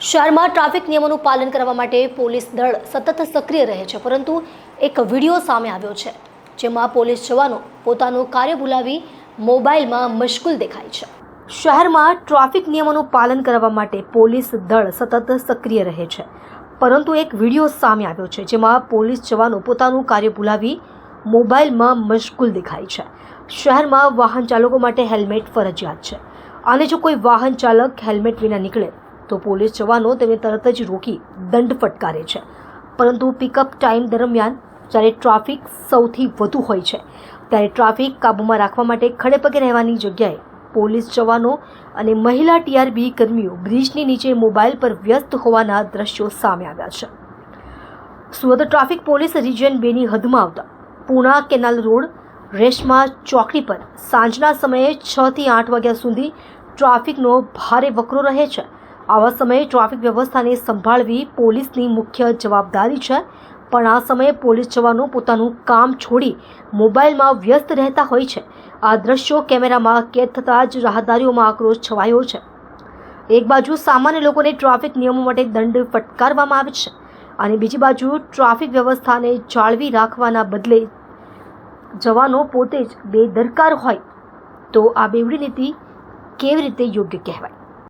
શહેરમાં ટ્રાફિક નિયમોનું પાલન કરવા માટે પોલીસ દળ સતત સક્રિય રહે છે, પરંતુ એક વિડીયો સામે આવ્યો છે જેમાં પોલીસ જવાનો પોતાનું કાર્ય ભૂલાવી મોબાઈલમાં મશગુલ દેખાય છે। શહેરમાં ટ્રાફિક નિયમોનું પાલન કરવા માટે પોલીસ દળ સતત સક્રિય રહે છે, પરંતુ એક વિડીયો સામે આવ્યો છે જેમાં પોલીસ જવાનો પોતાનું કાર્ય ભૂલાવી મોબાઈલમાં મશગુલ દેખાય છે। શહેરમાં વાહન ચાલકો માટે હેલ્મેટ ફરજિયાત છે અને જો કોઈ વાહન ચાલક હેલ્મેટ વિના નીકળે તો પોલીસ જવાનો તેમને તરત જ રોકી દંડ ફટકારે છે, પરંતુ પિકઅપ ટાઈમ દરમિયાન જ્યારે ટ્રાફિક સૌથી વધુ હોય છે ત્યારે ટ્રાફિક કાબૂમાં રાખવા માટે ખડેપગે રહેવાની જગ્યાએ પોલીસ જવાનો અને મહિલા ટીઆરબી કર્મીઓ બ્રિજની નીચે મોબાઈલ પર વ્યસ્ત હોવાના દ્રશ્યો સામે આવ્યા છે। સુરત ટ્રાફિક પોલીસ રિજિયન 2ની હદમાં આવતા પૂણા કેનાલ રોડ રેશમા ચોકડી પર સાંજના સમયે 6 થી 8 વાગ્યા સુધી ટ્રાફિકનો ભારે વકરો રહે છે। આવા સમયે ટ્રાફિક વ્યવસ્થાને સંભાળવી પોલીસની મુખ્ય જવાબદારી છે, પણ આ સમયે પોલીસ જવાનો પોતાનું કામ છોડી મોબાઈલમાં વ્યસ્ત રહેતા હોય છે। આ દ્રશ્યો કેમેરામાં કેદ થતાં જ રાહદારીઓમાં આક્રોશ છવાયો છે। એક બાજુ સામાન્ય લોકોને ટ્રાફિક નિયમો માટે દંડ ફટકારવામાં આવે છે અને બીજી બાજુ ટ્રાફિક વ્યવસ્થાને જાળવી રાખવાના બદલે જવાનો પોતે જ બેદરકાર હોય તો આ બેવડી નીતિ કેવી રીતે યોગ્ય કહેવાય?